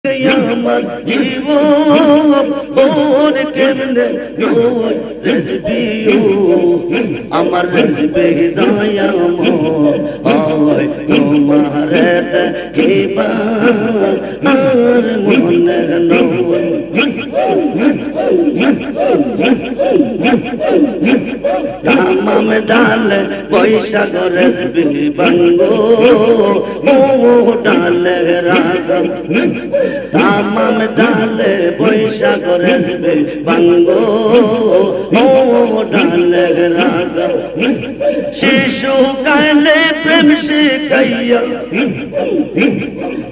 আমার জীবন ওর কেমনে নয় রেজবিও আমার রেজবে দয়াময় তোমার দেখিবা আর মনে নয় তামাম ডালে বৈশাখ রেজবি বঙ্গো ও ডালে রাগম তামাম ডালে বৈশাখ রেজবি বঙ্গো ও ডালে রাগম শিশু কালে প্রেম শিখাইয়া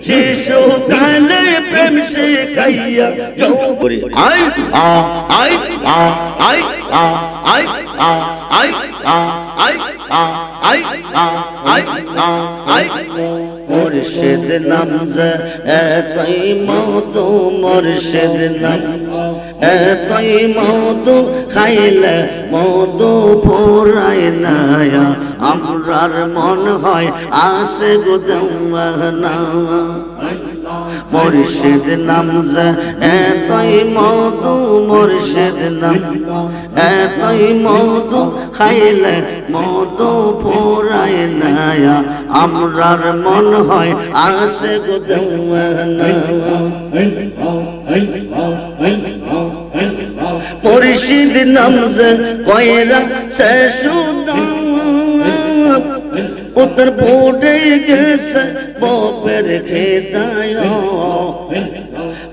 শিশু কালে প্রেম শিখাইয়া যৌবরি আই আই আই আই আই আই মুর্শিদ নাম যে এতই মধু মুর্শিদ নাম এতই মধু খাইলে মধু ফুরায় না আমরার মন হয় আসে গুদমনা মুর্শিদ নাম যে এতই মধু মুর্শিদ নাম এতই মধু খাইলে মধু ফুরায় না আমরার মন হয় আসে গুদমনা মুর্শিদ নাম যে কয়রা সে সুদম উত্তর পড়ে গেছে বাপের খেদায়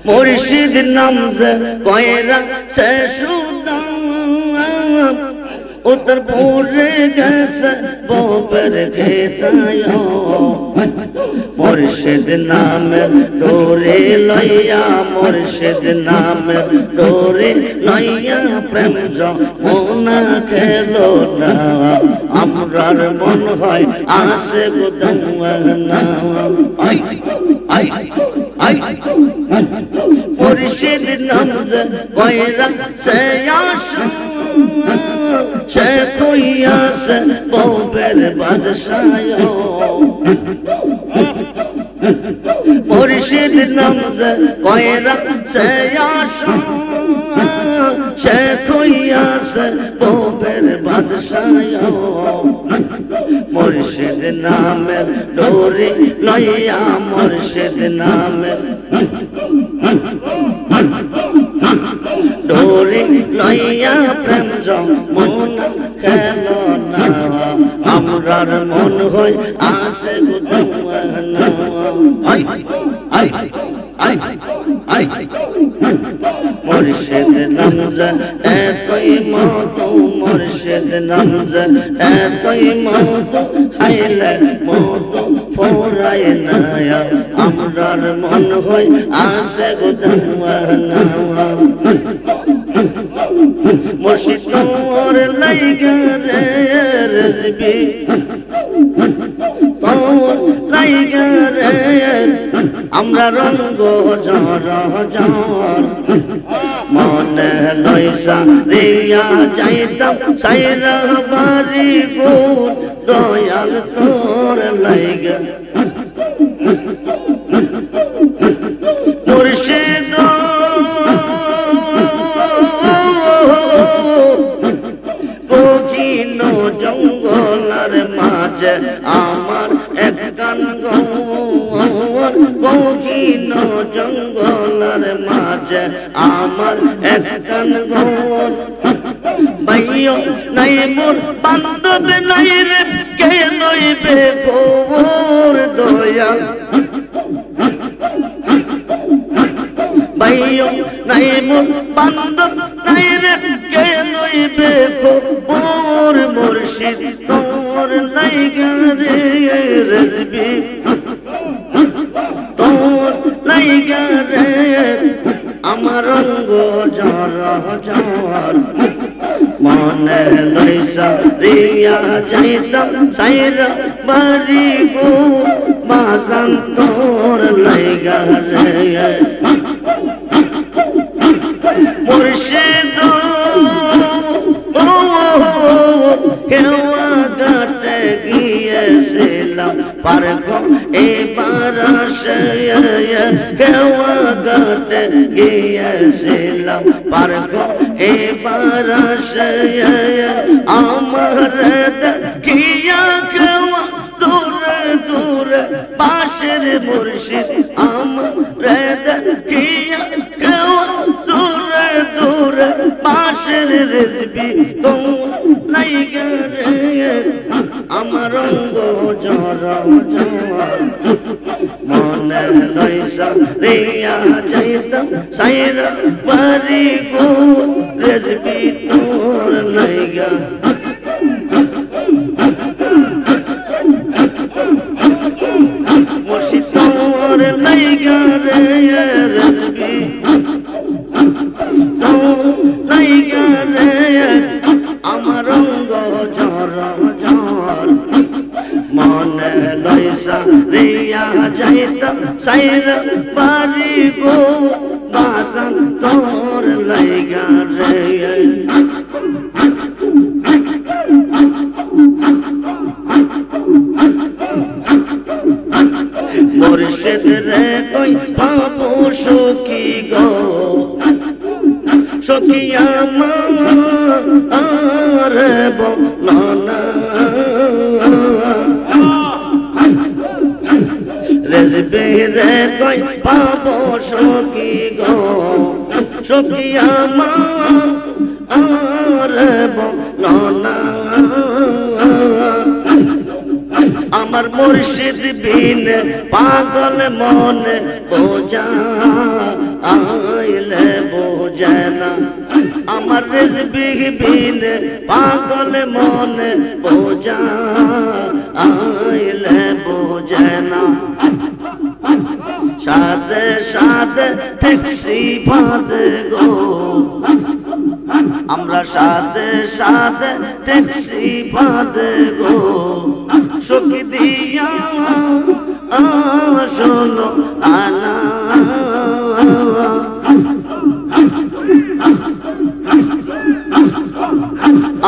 মুর্শিদ নাম যে কয়রা সে সুদম উত্তর পড়ে গেছে বাপের খেদায় মুর্শিদ নামের ডোরে লইয়া মুর্শিদ নামের ডোরে লইয়া প্রেম যমুনা খেলো না আমরার মন হয় আসে গুদমনা আই আই আই মুর্শিদ নাম যে কয়রা সে আশা সে কইয়াছে বাপের বাদশাহ মুর্শিদ নাম যে কয়রা সে আশা সে কইয়াছে বাপের বাদশাহ মুর্শিদ নামের ডোরে লইয়া মুর্শিদ নামের ডোরে লইয়া প্রেম যমুনা খেলো না আমরার মন হয় আসে গুদমনা আই আই আই আই মুর্শিদ নাম যে এতই মধু মুর্শিদ নাম যে এতই মধু খাইলে মধু ফুরায় না আমরার মন হয় আসে গুদমনা মুর্শিদ তোর লাইগা রে রেজবি তোর লাইগা রে আমরা রঙ্গ ঝর ঝর মনে লইসা রিয়া যাইতাম সাইরা বাড়ি গুণ দয়াল তোর লাইগা মুর্শিদ কঠিন জঙ্গলার মাঝে আমার এক কান গৌর কঠিন জঙ্গলার মাঝে আমার এক কান গৌর ভাইও নাই মোর বান্ধব নাই রে কে লইবে খবর দয়াল ভাইও নাই মোর বান্ধব নাই রে কে লইবে খবর মুর্শিদ তোর লাইগা রে রেজবি তোর লাইগা রে আমার রঙ্গ ঝর ঝর মনে লইসা রিয়া যাইতাম সাইরা বাড়ি গো বাজান তোর লাইগা রে মুর্শিদ কেওয়া ঘাটে গিয়েছিল গিয়েছিলাম পারখো এবার আসে কেওয়া ঘাটে গিয়েছিলাম পারখো এবার আসে আমার দেখিয়া কেওয়া দূরে দূরে পাশের মুর্শিদ আমার দেখিয়া কেওয়া দূরে দূরে পাশের রেজবি তো লাইগা রে আমার অঙ্গ জর জর মনে লইসা রিয়া যাইতাম সাইরা বাড়ি গো রেজবি তোর লাইগা মুর্শিদ তোর লাইগা রে রেজবি তোর লাইগা রে আমার অঙ্গ জর জর মনে লইসা রিয়া যাইতাম সাইরা বাড়ি গো বাসান তোর লাইগা রে মুর্শিদ রে কই পাবো সখী গো সখী আমার বলো না রেজবি রে কই পাবো সখী গো সখী আমার বলো না আমার মুর্শিদ বিন পাগল মনে বোঝা আইলে বোঝে না আমার রেজবি বিন পাগল মনে বোঝা আইলে বোঝে না সাদে সাদে ট্যাক্সি বাঁধে গো আমরা সাদে সাদে ট্যাক্সি বাঁধে গো সখী দিয়া শোনো আনা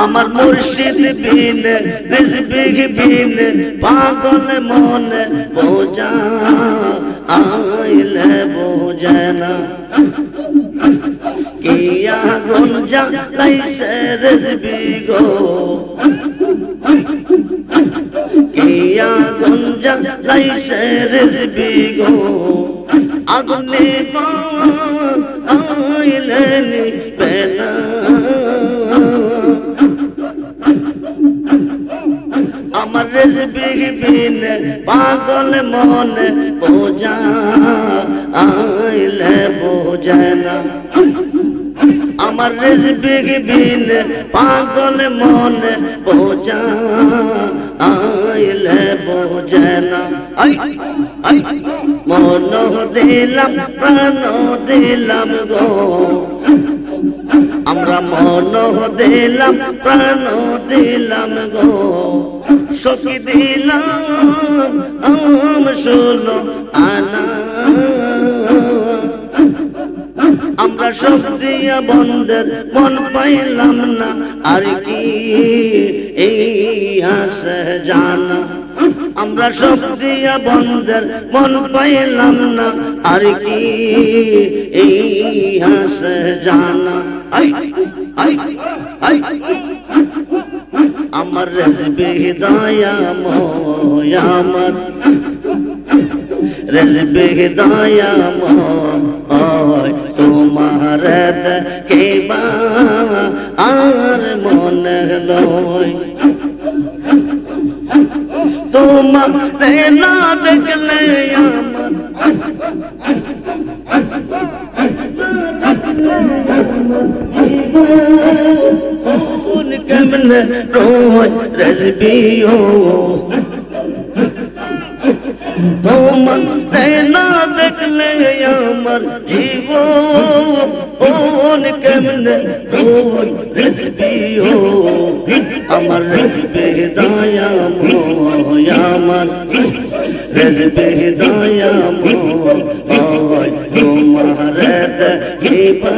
আমার মুর্শিদ বিন রেজবি বিন পাগল মনে বোঝা আইলে বোঝে না কিয়া গুঞ্জা লাইছে রেজবি গো কিয়া গুঞ্জা লাইছে রেজবি গো আগুনে আইলে নিবে না আমার রেজবি বিন পাগল মনে বোঝা আইলে বোঝে না আমার রেজবি বিন পাগল মনে বোঝা আইলে বোঝে না মন দিলাম প্রাণ দিলাম গো আমরা মন দিলাম প্রাণ দিলাম গো সখী দিলাম শোনো আনা আমরা সব দিয়া বন্ধের মন পাইলাম না আর কি এই আসে জানা আমরা সব দিয়া বন্ধের মন পাইলাম না আর কি এই আসে জানা আমার রেজবি দয়াময় আমার রেজবি দয়াময় তোমার দেখিবা আর মনে লয় তোমার না দেখলে আমার কেমনে রোয় রেজবিও তোমার না দেখলে আমার জীবন কেমনে রোয় রেজবিও আমার রেজবি দয়াময় আমার রেজবি দয়াময় তোমার দেখিবা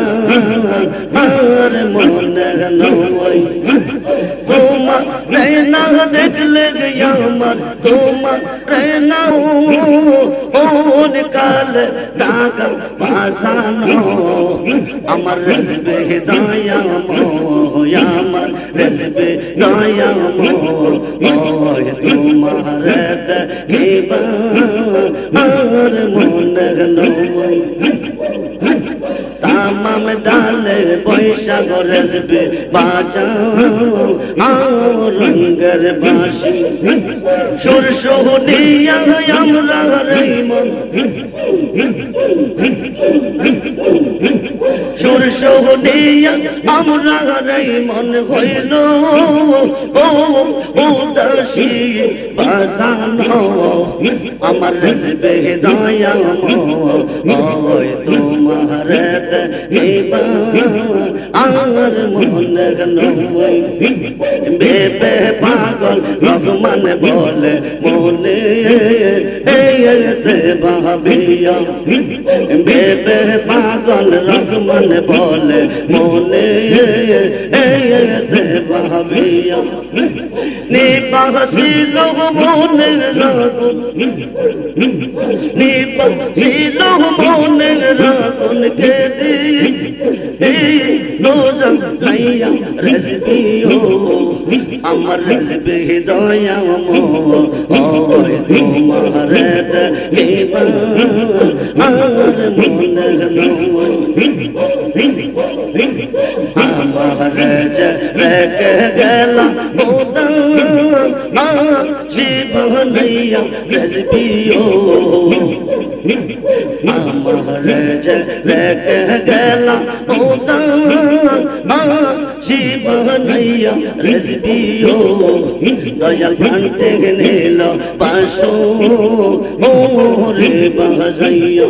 আর মনে লয় তোমার না দেখলে আমার তোমার নাও ওন কাল দাগা পাসানো আমার রেজবে দয়াময় আমার রেজবে দয়াময় ওই তোমার দেখিবা আর মনে নয় তামাম ডালে বৈশাখ রেজবে বাজাও রঙ্গের বাঁশি সুর সোহনিয়া আমরা রইমন সুর সোহনিয়া আমরা রইমন হইল ও উদাসী বাজানো আমার রেজবে দয়াময় তোমার দেখিবা আর মনে নয় বেবে পাগল রহমান বলে মনে ভাবিয়া বেবে পাগল রহমান বলে মনে ভাবিয়া নিবাসিল মনের রাগুন নিবাসিল মনের রাগুন কে রোজা লাইয়া রেজবিও আমার রেজবে দয়াময় তোমার দেখিবা আর মনে নয় আমার রেখে গেলা শিব নইয়া রেজবিও আমার রেখে গেলা শিব নইয়া রেজবিও দয়াল প্রান্তে নিল পাশো রে বাজাইয়া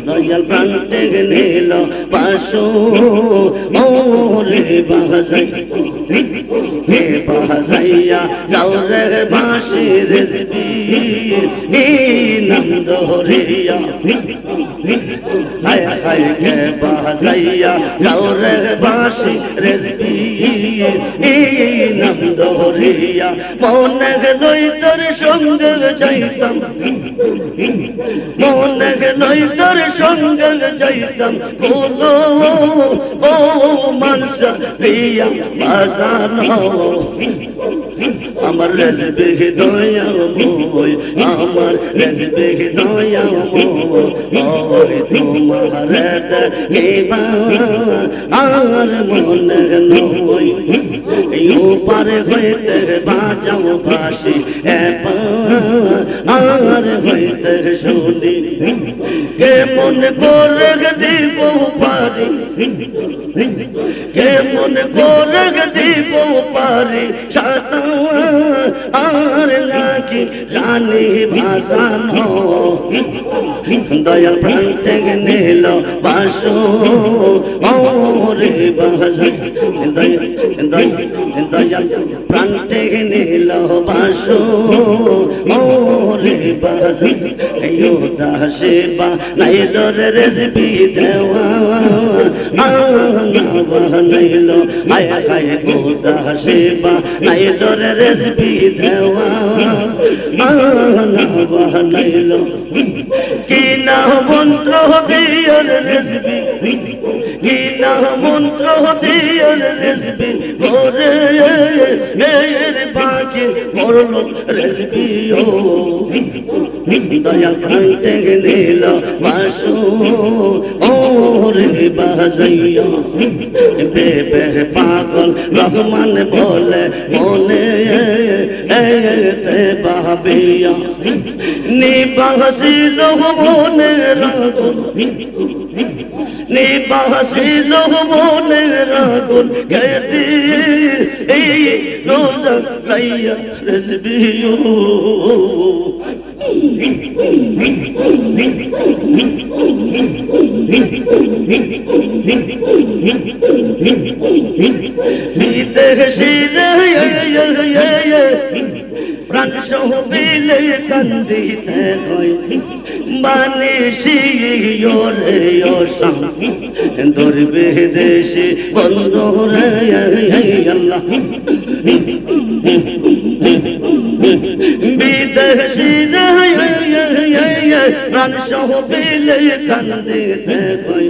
দয়াল প্রান্তে নিল পাশো রে বাজাইয়া যাও রে বাঁশি রেজবি নন্দ হরিয়া হায় হায় কে বাজাইয়া যাও রে বাঁশি রেজবি নন্দ হরিয়া মনে লই তোর সঙ্গে যাইতাম মনে লই তোর সঙ্গে যাইতাম কোলো ও মানসা প্রিয়া বাজানো আমার রেজবে দয়াময় আমার রেজবে দয়াময় তোমার দেখিবা আর মনে নয় পারে হইতে বাজাও বাঁশি আর হইতে শুনি কেমন করে দিব পারি কেমন করে দিব পারি সাতা আর নাকি জানি ভাষানো দয়াল প্রান্তে নিল বাসো রে বাজাই দয়াল প্রান্তে নিল বাসো রে বাজাই দাসে বা নাইল রে রেজবি দেওয়া নাইল আয় হায় গো দাসে বা নাইল রে রেজবি দেওয়া নাইল কি না মন্ত্র দিয়ার রেজবি কি না মন্ত্র দিয়ার রেজবি গোরে এর বাকি করল রেজবি ও দয়াল প্রান্তে নিল বাসু রে বাজাইয়া বেবে পাগল রহমান বলে মনে ভাবিয়া নিবাসিল মনের আগুন নিবাসিল মনের আগুন কেদি এই রোজা লাইয়া রেজবিও বিদেশিল প্রাণ সহবিলে কান্দিতে হয় বানিসি রে অসাম ধরবে দেশে বন্ধ রে আল্লাহ প্রাণ সহ পেলে কান্দিতে হয়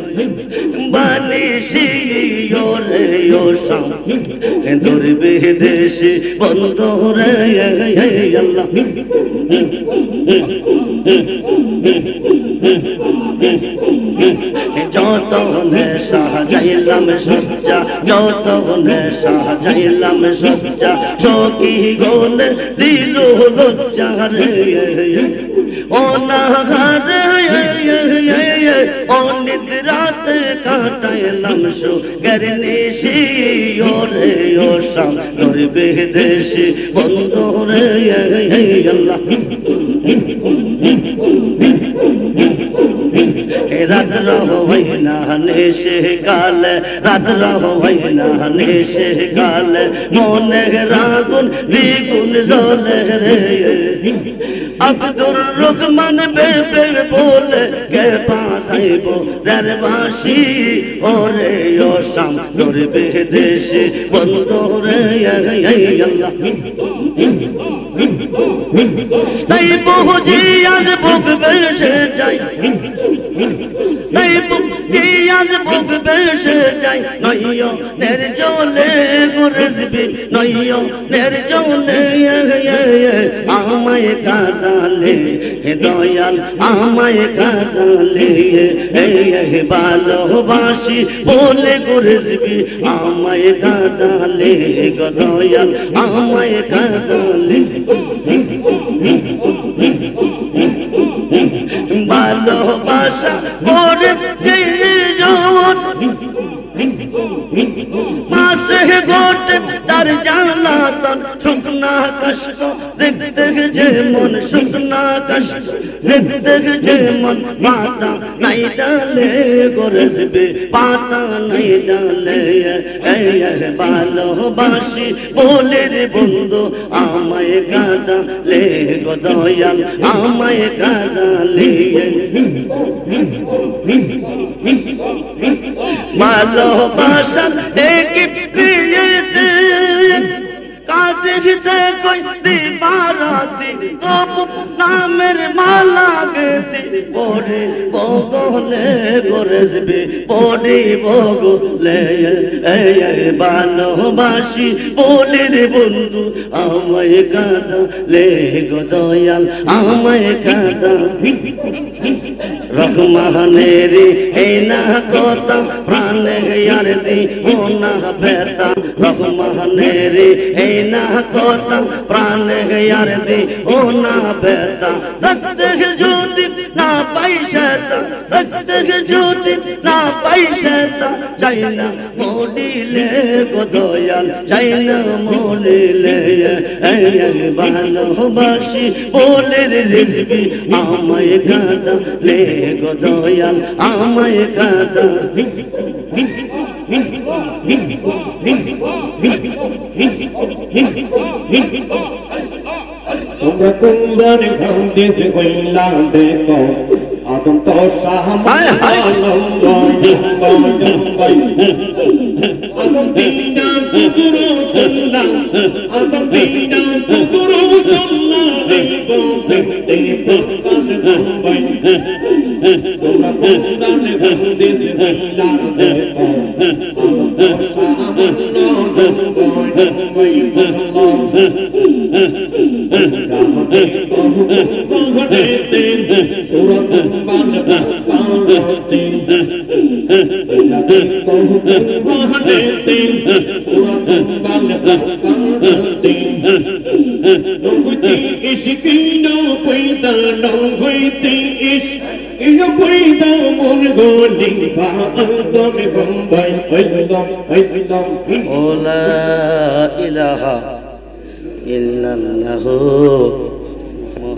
বানিশি ওরে ও শাম দুর্বিদেশি বন্ধু রে আল্লাহ যত নেশা যাইলাম সজ্জা যত নেশা যাইলাম সজ্জা সখী গোল দিল লজ্জা রে অনাহারে অনিদ্রাতে কাটাইলাম সুখের নিশি ওরে ও শাম দুর্বিদেশি বন্ধু রে আল্লাহ রাত রহই না নেশে কাল রাত রহই না নেশে কাল মনে রাগুন দ্বিগুণ জ্বলে রে আব্দুর রহমান বেবে বলে কে পাইব দরবাসী ওরে ও শাম দুর্বিদেশি বন্ধু রে আল্লাহ তাই বুঝি আজ বুক বেসে যাই তাই বুঝি আজ বুক বেসে যাই নইও নের জলে গুরজবি নইও নের জলে আমায় কাঁদালে দয়াল আমায় কাঁদালে ভালোবাসি বলে গুরজবি আমায় কাঁদালে গো দয়াল আমায় কাঁদালে ভালোবাসা করে মাসে গোটে তার জ্বালাতন শুকনা কষ্ট দেখতে যে মন শুকনা কষ্ট দেখতে যে মন পাতা নাই ডালে গরজবে পাতা নাই ডালে ভালোবাসি বলে রে বন্ধু আমায় কাঁদালে গো দয়াল আমায় কাঁদালে ভালোবাসা এক প্রিয়তে কাঁদিতে কই দিবারাতি তবু নামের মালা গেতে পড়ে বগলে গরজবে পড়ে বগলে ভালোবাসি বলে রে বন্ধু আমায় কাঁদালে গো দয়াল আমায় কাঁদা রহমানের এই না কথা প্রাণে আর দি ও না ব্যথা রহমানের এই না কথা প্রাণে আর দি ও না ব্যথা দেখতে যদি না পয়সা দেখতে যদি না পয়সা চাই না মরিলে গো দয়াল চাই না মরিলে ভালোবাসি বলে রেজবি আমায় কাঁদালে গো দয়াল আমায় কাঁদা তোমরা কুমড়ার ঘন্টিসে কইলা দেখো আদম তো সাহাবাই আদম দিনা কুকুরু চল্লা আদম দিনা কুকুরু চল্লা দেখো দেখতে প্রকাশ ভাই তোমরা কুমড়ার ঘন্টিসে কইলা দেখো আদম তো সাহাবাই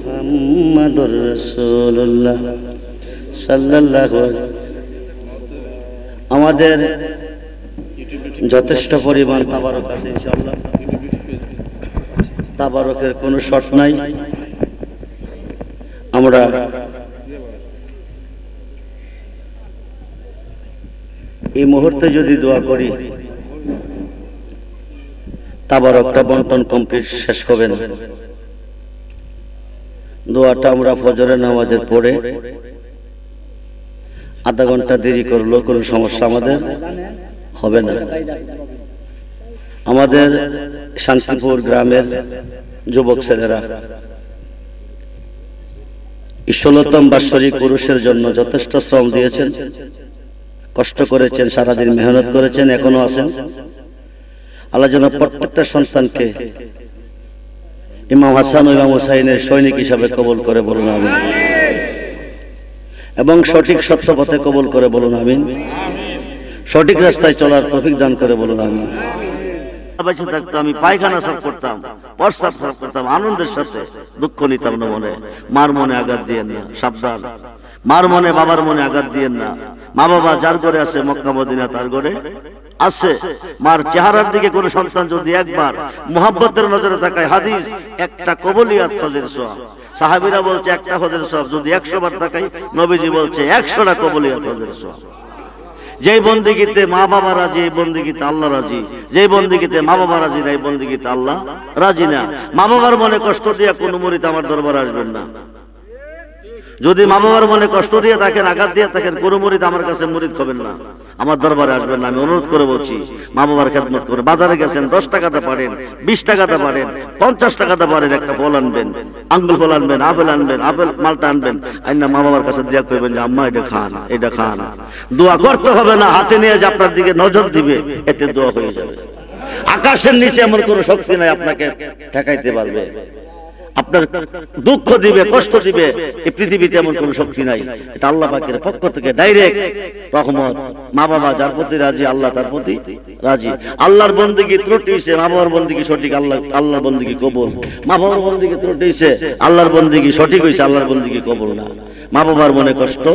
মুহাম্মাদুর রাসূলুল্লাহ সাল্লাল্লাহু আলাইহি আমাদের যথেষ্ট পরিমাণ তাবারক আছে ইনশাআল্লাহ তাবারকের কোনো শর্ত নাই আমরা এই মুহূর্তে যদি দোয়া করি তাবারকটা বন্টন কমপ্লিট শেষ হবে না দোয়াটা আমরা ফজরের নামাজের পড়ে আধা ঘন্টা দেরি করলো কোনো সমস্যা আমাদের হবে না। আমাদের শান্তিপুর গ্রামের যুবক ছেলেরা 16তম বাৎসরিক পুরুষের জন্য যথেষ্ট শ্রম দিয়েছেন, কষ্ট করেছেন, সারাদিন মেহনত করেছেন, এখনো আছেন। আল্লাহ যেন প্রত্যেকটা সন্তানকে ইমাম হাসান ও ইমাম হুসাইনের সৈনিক হিসাবে কবুল করে বলুন আমিন, এবং সঠিক সত্য পথে কবুল করে বলুন আমিন, সঠিক রাস্তায় চলার তৌফিক দান করে বলুন আমিন। বেঁচে থাকতো আমি পায়খানা সাফ করতাম, প্রস্রাব সাফ করতাম, আনন্দের সাথে, দুঃখ নিতাম না মনে। মার মনে আঘাত দিয়েন না, সাবধান। মার মনে বাবার মনে আঘাত দিয়েন না। মা বাবা যার ঘরে আছে মক্কা মদিনা তার ঘরে আছে। মার চেহারার দিকে কোন সন্তান যদি একবার মুহাব্বতের নজরে তাকায়, হাদিস একটা কবুলিয়াত হজের সওয়াব। সাহাবীরা বলছে একটা হজের সওয়াব, যদি 100 বার তাকাই নবীজি বলছে 100টা কবুলিয়াত হজের সওয়াব। যেই বন্দিগিতে মা বাবা রাজি, এই বন্দিগিতে আল্লাহ রাজি। যেই বন্দিগিতে মা বাবা রাজি না, এই বন্দিগিতে আল্লাহ রাজি না। মা বাবার মনে কষ্ট দিয়া কোন মুরিদ আমার দরবারে আসবেন না। যদি মা বাবার মনে কষ্ট দিয়ে থাকেন, আঘাত দিয়ে থাকেন, কোন মুরিদ আমার কাছে মুরিদ হবেন না, আমার দরবারে আসবেন না। আমি অনুরোধ করে বলছি, মা বাবার খেদমত করে। বাজারে গেছেন, 10 টাকাতে পারেন, 20 টাকাতে পারেন, 50 টাকাতে পারেন, একটা ফল আনবেন, আঙ্গুল ফল আনবেন, আপেল আনবেন, আপেল মালটা আনবেন, আইনা মা বাবার কাছে দিয়া কইবেন যে আম্মা এটা খান, এটা খান। দোয়া করতে হবে না, হাতে নিয়ে যে আপনার দিকে নজর দিবে, এতে দোয়া হয়ে যাবে। আকাশের নিচে এমন কোনো শক্তি নাই আপনাকে ঠেকাইতে পারবে। আপনার দুঃখ দিবে, কষ্ট দিবে, এই পৃথিবীতে এমন কোন শক্তি নাই। এটা আল্লাহ পাকের পক্ষ থেকে ডাইরেক্ট রহমত। মা বাবা যার প্রতি রাজি, আল্লাহ তার প্রতি রাজি। আল্লাহর বন্দেগী ত্রুটি হইছে, মা বাবার বন্দেগী সঠিক, আল্লাহর বন্দেগী কবুল। মা বাবার বন্দেগী ত্রুটি হইছে, আল্লাহর বন্দেগী সঠিক হইছে, আল্লাহর বন্দেগী কবুল না। মা বাবার মনে কষ্ট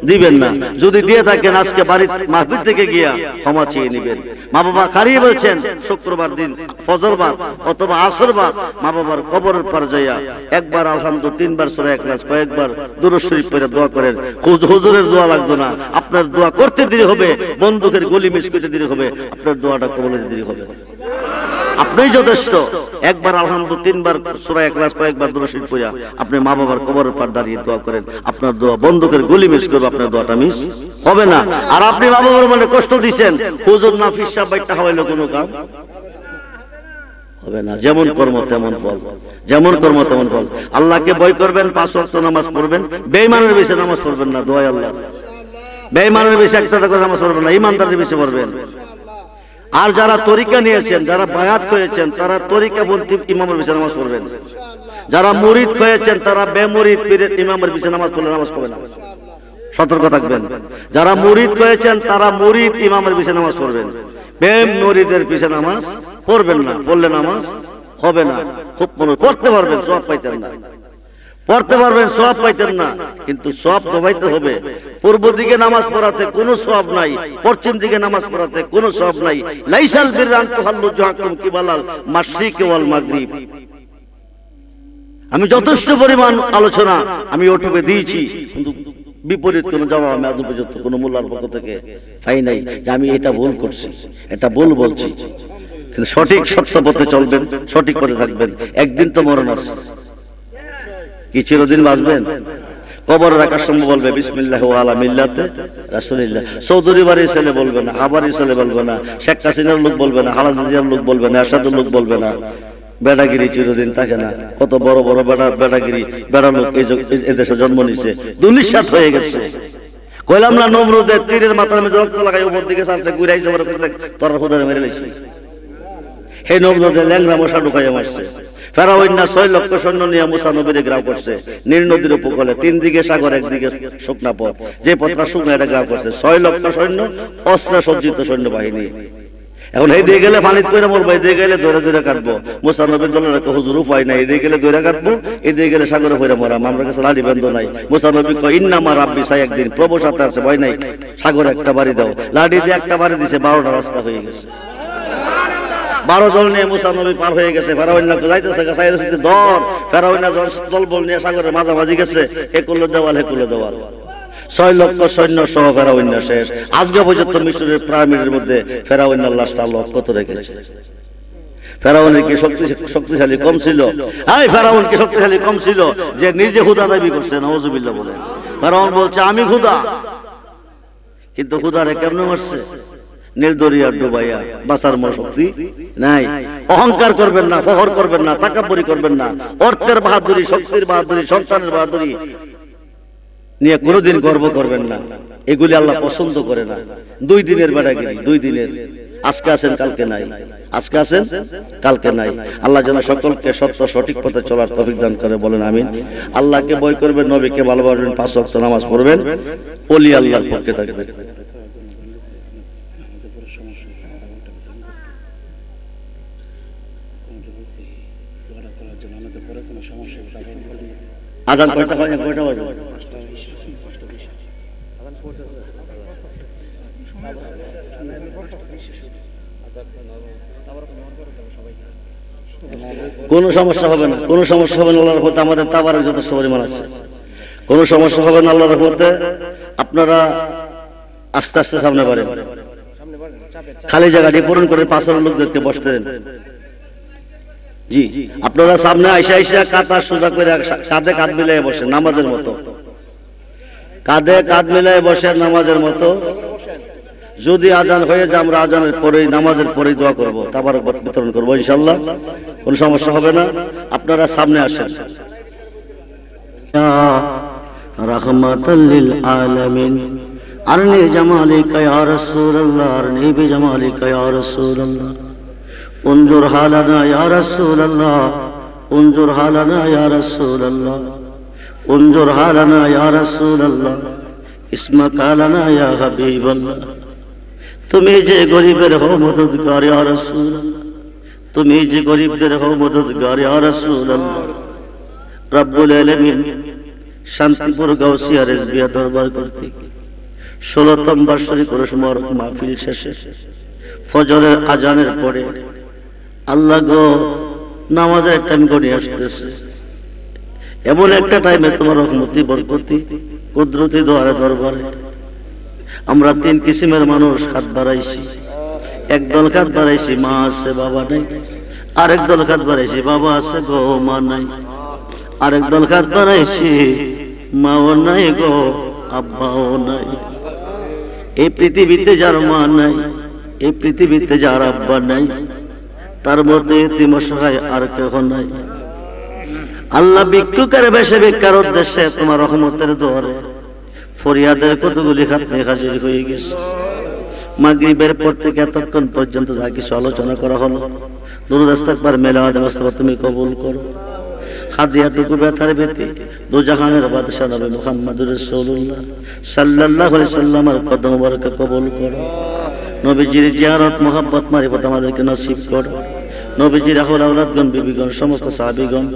দিবেন না। যদি দিয়ে থাকেন, আজকে বাড়ির মাহফিল থেকে গিয়া ক্ষমা চেয়ে নেবেন। মা বাবা খারিয়ে বলছেন, শুক্রবার দিন ফজরবার অথবা আসরবার মা বাবার কবরের পার যাইয়া একবার আলহামদুলিল্লাহ, 3 বার সূরা ইখলাস, কয়েকবার দুরূদ শরীফ পড়ে দোয়া করেন। হুজুরের দোয়া লাগতো না, আপনার দোয়া করতে দেরি হবে, বন্দুকের গুলি মিস করতে দেরি হবে, আপনার দোয়াটা কবুল হতে দেরি হবে। আপনিই যথেষ্ট। একবার আলহামদুলিল্লাহ, 3 বার সূরা ইখলাস, কয়েকবার দুরূদ শরীফ পড়ে আপনি মা বাবার কবরের পার দাঁড়িয়ে দোয়া করেন, আপনার দোয়া বন্দুকের গুলি মিস করবে, আপনার দোয়াটা মিস হবে না। আর আপনি মা বাবার মনে কষ্ট দিচ্ছেন, হুজুর না ফিস সাহেব বাইটা হইলো কোনো কাম হবে না। যেমন কর্ম তেমন ফল, যেমন কর্ম তেমন ফল। আল্লাহকে ভয় করবেন, 5 ওয়াক্ত নামাজ পড়বেন, বেঈমানের বেশি নামাজ পড়বেন না, দোয়া আল্লাহ। বেঈমানের বেশি একসাথে করে নামাজ পড়বেন না, ইমানদারের বেশি পড়বেন। আর যারা তরিকা নিয়েছেন, যারা বায়াত হয়েছেন, তারা তরিকাপন্থী ইমামের বেশি নামাজ পড়বেন। যারা মুরিদ হয়েছেন, তারা বেমুরিদ পীরের ইমামের বেশি নামাজ পড়লে নামাজ হবে না, সতর্ক থাকবেন। যারা মুরিদ হয়েছেন, তারা মুরিদ ইমামের বেশি নামাজ পড়বেন, বেমুরিদের পিছে নামাজ পড়বেন না, পড়লে নামাজ হবে না। খুব মনে পড়তে পারবেন, সওয়াব পাইতেন না, পড়তে পারবেন, সওয়াব পাইতেন না, কিন্তু সওয়াব তো পাইতে হবে। পূর্ব দিকে নামাজ পড়াতে কোনো সওয়াব নাই, পশ্চিম দিকে নামাজ পড়াতে কোনো সওয়াব নাই। লাইসাল বিররা আন তুহাল্লু জুহাকুম কিবালাল মাশরিকি ওয়াল মাগরিব। আমি যথেষ্ট পরিমাণ আলোচনা আমি ইউটিউবে দিয়েছি, কিন্তু বিপরীত কোনো জবাব আমি আজ পর্যন্ত কোনো মোল্লার পক্ষ থেকে পাই নাই যে আমি এটা ভুল করছি, এটা ভুল বলছি। কিন্তু সঠিক সত্য পথে চলবেন, সঠিক পথে থাকবেন, একদিন তো মরণ আছে। কি চিরদিন বাঁচবেন? কবর রাখার সময় বলবে বিসমিল্লাহ ওয়া আলা মিল্লাতে রাসূলিল্লাহ। চৌধুরী বাড়ির ছেলে বলবে না, আবারই ছেলে বলবে না, শেখ হাসিনার লোক বলবে না, খালেদা জিয়ার লোক বলবে না, এরশাদের লোক বলবে না। বেড়াগিরি চিরদিন থাকে না। কত বড় বড় বেড়াগিরি বেড়া লোক এই দেশে জন্ম নিছে, দুলিশাত হয়ে গেছে। কইলাম না নমরুদের তীরের মাথার মধ্যে রক্ত লাগাই উপর দিকে ছাড়ছে, ঘুরাইছে, তোর খোদারে মেরে লাইছে। হে নমরুদের ল্যাংরা মশা ঢুকাইয়া মারছে। ফেরাউন না 6 লক্ষ সৈন্য নিয়ে মুসা নবীরে গ্রাম করছে নীল নদীর উপকূলে, 3 দিকে সাগর, একদিকে শুকনা পথ। যে পথটা শুকনা এটা গ্রাম করছে, 6 লক্ষ সৈন্য, অস্ত্র সজ্জিত সৈন্য বাহিনী। এখন এই দিয়ে গেলে পানিত কইরা মরবো, এই দিয়ে গেলে ধরে ধরে কাটবো। মুসা নবীর দলের হুজুর উপায় নাই, এই দিয়ে গেলে ধরে কাটবো, এই দিয়ে গেলে সাগরে কইরা মরাম, আমার কাছে লাঠি বন্ধ নাই। মুসা নবী কয় ইন্নামা রাব্বি সাই, একদিন প্রভু সাথে আছে, ভয় নাই, সাগরে একটা বাড়ি দাও। লাঠি দিয়ে একটা বাড়ি দিছে, 12টা রাস্তা হয়ে গেছে। 12 দল নিয়ে মুসা নবী পার হয়ে গেছে। ফেরাউন যাইতেছে গাছাইতে দর, ফেরাউন দল বল নিয়ে সাগরের মাঝামাঝি গেছে, একুলে দেওয়াল হেকুলে দেওয়াল। 6 লক্ষ সৈন্য সহ ফেরাউন শেষ। আজকে পর্যন্ত মিশরের পিরামিডের মধ্যে ফেরাউনের লাশটা আল্লাহ কত রেখেছে। ফেরাউনের কি শক্তিশালী কম ছিল? এই ফেরাউন কি শক্তিশালী কম ছিল যে নিজে খোদা দাবি করছে? নাউজুবিল্লাহ বলে। ফেরাউন বলছে আমি খোদা, কিন্তু খোদারে কেমনে মারছে? নীল দরিয়া ডুবাইয়া। বাঁচার মতো শক্তি নাই। অহংকার করবেন না, ফখর করবেন না, তাকাব্বুরি করবেন না। অর্থের বাহাদুরি, শক্তির বাহাদুরি, সন্তানের বাহাদুরি নিয়ে কোনোদিন গর্ব করবেন না। এগুলি আল্লাহ পছন্দ করে না। 2 দিনের বেড়াগিরি, 2 দিনের। আজকে আছেন কালকে নাই, আজকে আছেন কালকে নাই। আল্লাহ যেন সকলকে সত্য সঠিক পথে চলার তৌফিক দান করে, বলেন আমিন। আল্লাহকে ভয় করবেন, নবীকে ভালোবাসবেন, 5 ওয়াক্ত নামাজ পড়বেন, ওলি আল্লাহর পক্ষে থাকবেন। আজান কয়টা হয়? কয়টা বাজে? কোনো সমস্যা হবে না, কোনো সমস্যা হবে না। আল্লাহর রহমতে আমাদের তাবারক যথেষ্ট পরিমাণ আছে, কোনো সমস্যা হবে না আল্লাহর রহমতে। আপনারা আস্তে আস্তে সামনে বাড়েন, খালি জায়গাটি পূরণ করে 5 লোকদেরকে বসতে দেন। জি, আপনারা সামনে আইসা আইসা কাঁধ সোজা করে কাঁধে কাঁধ মিলাই বসেন নামাজের মতো, কাঁধে কাঁধ মিলাই বসেন নামাজের মতো। যদি আজান হয়ে যায় আমরা আজানের পরেই, নামাজের পরেই দোয়া করব, তাবারক বিতরণ করবো ইনশাআল্লাহ, কোনো সমস্যা হবে না। আপনারা সামনে আসেন। রাহমাতাল লিল আলামিন আরনি জামালিকা ইয়া রাসূলুল্লাহ, আরনি বিজামালিকা ইয়া রাসূলুল্লাহ, انظر حالنا يا رسول الله، انظر حالنا يا رسول الله، انظر حالنا يا رسول الله، اسمك لنا يا حبيب الله। তুমি যে গরিবের হও মদদগার ইয়া রাসূলুল্লাহ, তুমি যে গরিবদের হও মদদগার ইয়া রাসূলুল্লাহ। রব্বুল আলামিন শান্তিপুর গাউসিয়া রেজবিয়া দরবার কর্তৃক 16তম বার্ষিক ওরস মুবারক মাহফিল শেষে ফজরের আজানের পরে আল্লাহ গো নামাজের টাইম গড়িয়ে আসতেছে, এমন একটা টাইমে তোমার রহমতি বরকতি কুদরতি দোয়ারে দরবারে আমরা 3 কিসিমের মানুষ হাত বাড়াইছি। একদল হাত বাড়াইছি মা আছে বাবা নাই, আরেক দল হাত বাড়াইছি বাবা আছে গো মা নাই, আরেক দল হাত বাড়াইছি মাও নাই গো আব্বাও নাই। এই পৃথিবীতে যার মা নাই, এই পৃথিবীতে যার আব্বা নাই, তার মধ্যে এতিম অসহায় আর কেহ নাই। আল্লাহ ভিক্ষুকের বেশে ভিক্ষার উদ্দেশ্যে তোমার রহমতের দোয়ারে ফরিয়াদের কতগুলি হাত নিয়ে হাজির হয়ে গেছে। মাগরিবের পর থেকে এতক্ষণ পর্যন্ত যা কিছু আলোচনা করা হলো, দুরূদ ইস্তিগফার মিলাদ মুস্তাফা তুমি কবুল করো। হাদিয়াটুকু ব্যথার ব্যতি দু জাহানের বাদশা নবী মুহাম্মদুর রাসূলুল্লাহ সাল্লাল্লাহু আলাইহি সাল্লামের কদম মুবারক কবুল করো। নবীজির জিয়ারত মোহাব্বত মারিফত আমাদেরকে নসিব করো। নবীজির আহল আওলাদগণ বিবিগণ সমস্ত সাহাবীগণ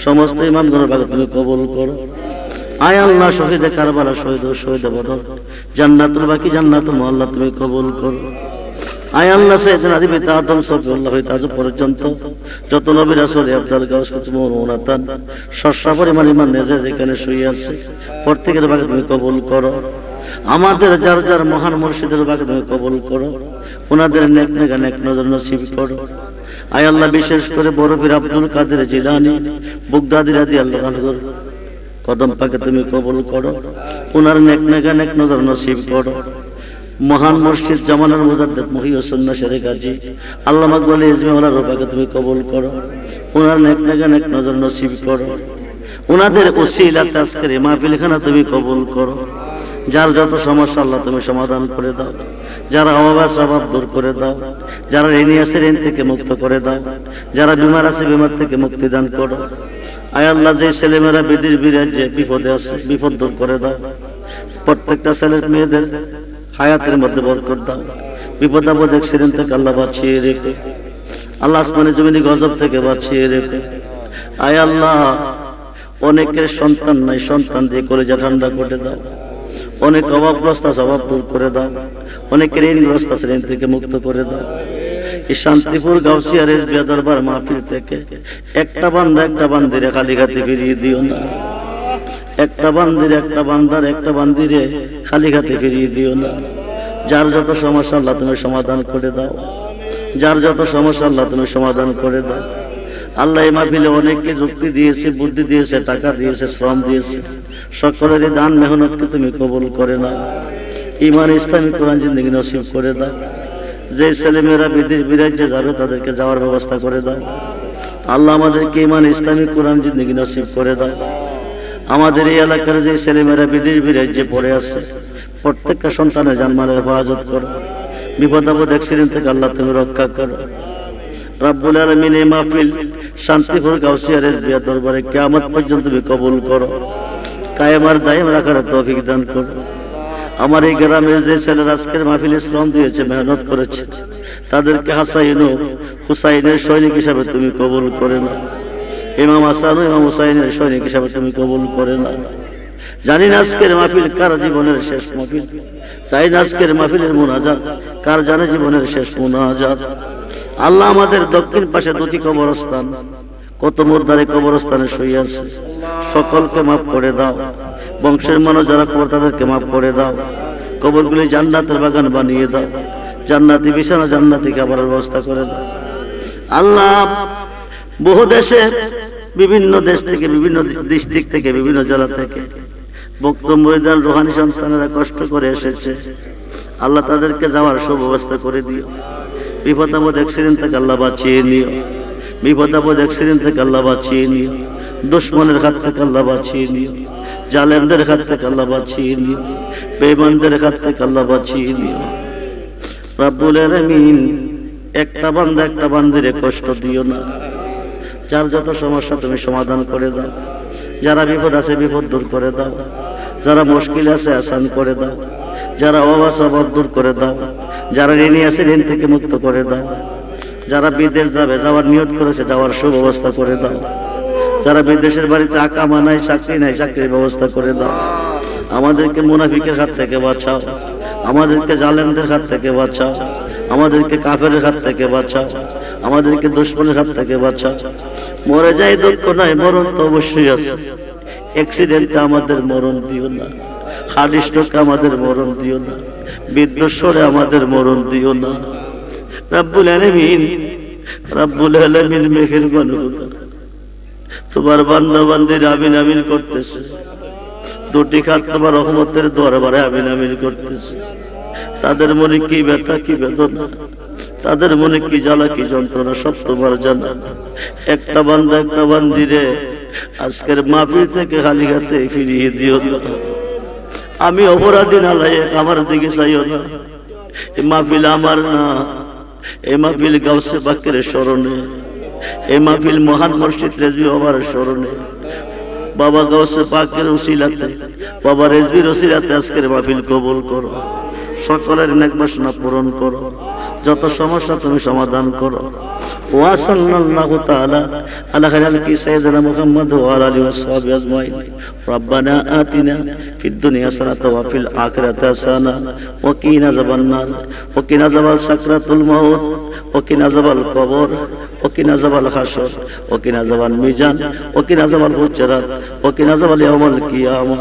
সমস্ত ইমামগণের ভাগে তুমি কবুল করো। আয় আল্লাহ শহীদে কারবালা শহীদ ও শহীদে বদর জান্নাতুল বাকি জান্নাতুল মুআল্লা তুমি কবুল করো। আয় আল্লাহ সাইয়েদনা আদি পিতা আদম সাল্লাল্লাহু আলাইহি তাআলা পর্যন্ত যত নবী রাসূল আব্দুল গাউস কুতুব মুরাতান শস্য পরিমাণ ইমান নেজে যেখানে শুয়ে আছে প্রত্যেকের ভাগে তুমি কবুল করো। আমাদের যার যার মহান মুর্শিদের ভাগে তুমি কবুল করো, ওনাদের নেক নেক নেক নজর নসিব করো। আয় আল্লাহ বিশেষ করে বড় পীর আব্দুল কাদের জিলানী বাগদাদি রাদিয়াল্লাহু আনহু কদম পাকে তুমি কবুল করো, ওনার নেক নেক নেক নজর নসিব করো। মহান মুর্শিদ জামানার মুজাদ্দিদ মুহিউদ্দিন নাসির গাজী আল্লামা মাকবুল ইজমিউল্লাহর রূপকে তুমি কবুল করো, ওনার নেক নেক নেক নজর নসিব করো। ওনাদের ওসিলাতে আজকের এই মাহফিলখানা তুমি কবুল করো। যার যত সমস্যা আল্লাহ তুমি সমাধান করে দাও, যারা অভাব স্বভাব দূর করে দাও, যারা ঋণী আছে ঋণ থেকে মুক্ত করে দাও, যারা বিমার আছে বিমার থেকে মুক্তি দান করো। আয় আল্লাহ যে ছেলেমেয়েরা বিদির বিরাজ যে বিপদে আছে বিপদ দূর করে দাও। প্রত্যেকটা ছেলে মেয়েদের হায়াতের মধ্যে বরকত দাও। বিপদ আপদ অ্যাক্সিডেন্ট থেকে আল্লাহ বাঁচিয়ে রেখো। আল্লাহ আসমানে জমিনে গজব থেকে বাঁচিয়ে রেখো। আয় আল্লাহ অনেকের সন্তান নাই, সন্তান দিয়ে কলেজা ঠান্ডা করে দাও। অনেক অভাবগ্রস্ত আছে অভাব দূর করে দাও। অনেকের ঋণগ্রস্ত আছে ঋণ থেকে মুক্ত করে দাও। এই শান্তিপুর গাউসিয়া রেজবিয়া দরবার মাহফিল থেকে একটা বান্দা একটা বান্দিরে খালি হাতে ফিরিয়ে দিও না। একটা বান্দিরে একটা বান্দার একটা বান্দিরে খালি হাতে ফিরিয়ে দিও না। যার যত সমস্যা আল্লাহ তুমি সমাধান করে দাও। যার যত সমস্যা আল্লাহ তুমি সমাধান করে দাও। আল্লাহ এই মাহফিলে অনেককে যুক্তি দিয়েছে, বুদ্ধি দিয়েছে, টাকা দিয়েছে, শ্রম দিয়েছে, সকলেরই দান মেহনতকে তুমি কবুল করে নাও। ঈমান ইসলামী কোরআন জিন্দেগি নসিব করে দাও। যে ছেলেমেয়েরা বিদেশ বিরাজ্যে যাবে তাদেরকে যাওয়ার ব্যবস্থা করে দাও। আল্লাহ আমাদেরকে ঈমান ইসলামী কোরআন জিন্দেগি নসিব করে দাও। আমাদের এই এলাকার যে ছেলেমেয়েরা বিদেশ বিরাজ্যে পড়ে আছে প্রত্যেকটা সন্তানের জানমালের হেফাজত করো। বিপদ আপদ অ্যাক্সিডেন্ট থেকে আল্লাহ তুমি রক্ষা করো। রব্বুল আলামিন এই মাহফিল শান্তিপুর গাউসিয়া রেজবিয়া দরবারে কিয়ামত পর্যন্ত তুমি কবুল করো, কায়েম আর দায়েম রাখার তৌফিক দান করো। আমার এই গ্রামের যে ছেলেরা আজকের মাহফিলে শ্রম দিয়েছে, মেহনত করেছে, তাদেরকে হাসাইন ও হুসাইনের সৈনিক হিসাবে তুমি কবুল করে নাও। ইমাম হাসান ও ইমাম হুসাইনের সৈনিক হিসাবে তুমি কবুল করে নাও। জানি না আজকের মাহফিল কার জীবনের শেষ মাহফিল, চাই না আজকের মাহফিলের মুনাজাত কার জানে জীবনের শেষ মুনাজাত। আল্লাহ আমাদের দক্ষিণ পাশে দুটি কবরস্থান, কত মুর্দারে কবরস্থানে শুয়ে আছে, সকলকে মাফ করে দাও। বংশের মানুষ যারা কবর তাদেরকে মাফ করে দাও। কবরগুলি জান্নাতের বাগান বানিয়ে দাও, জান্নাতি বিছানা জান্নাতি খাবারের ব্যবস্থা করে দাও। আল্লাহ বহু দেশে বিভিন্ন দেশ থেকে, বিভিন্ন ডিস্ট্রিক্ট থেকে, বিভিন্ন জেলা থেকে ভক্ত মুরিদান রুহানি সন্তানেরা কষ্ট করে এসেছে। আল্লাহ তাদেরকে যাওয়ার সুব্যবস্থা করে দিও। বিপদ আপদ অ্যাক্সিডেন্ট থেকে আল্লাহ বাঁচিয়ে নিও। বিপদ আপদ অ্যাক্সিডেন্ট থেকে আল্লাহ বাঁচিয়ে নিও। দুশ্মনের হাত থেকে আল্লাহ বাঁচিয়ে নিও। জালেমদের হাত থেকে আল্লাহ বাঁচিয়ে নিও। বেঈমানদের হাত থেকে আল্লাহ বাঁচিয়ে নিও। রব্বুল আলামিন একটা বান্দা একটা বান্দিরে কষ্ট দিও না। যার যত সমস্যা তুমি সমাধান করে দাও। যারা বিপদ আছে বিপদ দূর করে দাও। যারা মুশকিল আছে আসান করে দাও। যারা অভাব অভাব দূর করে দাও। যারা ঋণী আছে ঋণ থেকে মুক্ত করে দাও। যারা বিদেশ যাবে, যাওয়ার নিয়ত করেছে, যাওয়ার সুব্যবস্থা করে দাও। যারা বিদেশের বাড়িতে আকামা নাই, চাকরি নাই, চাকরির ব্যবস্থা করে দাও। আমাদেরকে মুনাফিকের হাত থেকে বাঁচাও। আমাদেরকে জালেমদের হাত থেকে বাঁচাও। আমাদেরকে কাফেরের হাত থেকে বাঁচাও। আমাদেরকে দুশমনের হাত থেকে বাঁচাও। মরে যাই দুঃখ নাই, মরণ তো অবশ্যই আছে। অ্যাক্সিডেন্টে আমাদের মরণ দিও না। হার্ট স্ট্রোকে আমাদের মরণ দিও না। বিদ্যুৎস্বরে আমাদের মরণ দিও না। রব্বুল আলামিন, রব্বুল আলামিন মেহেরবান খোদা, তোমার বান্দা বান্দির আমিন আমিন করতেছে। দুটি হাত তোমার রহমতের দরবারে আমিন আমিন করতেছে। তাদের মনে কি ব্যথা, কি বেদনা, তাদের মনে কি জ্বালা, কি যন্ত্রণা, সব তোমার জানা। একটা বান্দা একটা বান্দিরে আজকের মাহফিল থেকে খালি হাতে ফিরিয়ে দিও না। আমি অপরাধী না, লায়েক আমার দিকে চাইও না। এই মাহফিল আমার না, এই মাহফিল গাউসে পাকের স্মরণে, এই মাহফিল মহান মুর্শিদ রেজভী বাবার স্মরণে, বাবা গাউসে পাকের উসিলাতে, বাবা রেজভীর উসিলাতে আজকের মাহফিল কবুল করো। সকলের নেক বাসনা পূরণ করো। যত সমস্যা তুমি সমাধান করো। ওয়া সাল্লাল্লাহু তাআলা আলা খায়রিল কি সাইয়্যিদিনা মুহাম্মদ ওয়া আলা আলিহি ওয়া সাহবিহি আজমাইন। রব্বানা আতিনা ফিদ দুনিয়া হাসানাতাও ওয়া ফিল আখিরাতি হাসানাতাও ওয়া কিনা আযাবান্নার ওয়া কিনা আযাবাল সাকরাতুল মাউত ওয়া কিনা আযাবাল কবর ওয়া কিনা আযাবাল হাসর ওয়া কিনা আযাবাল মিজান ওয়া কিনা আযাবাল হুজরাত ওয়া কিনা আযাবাল ইয়াউমাল কিয়ামা।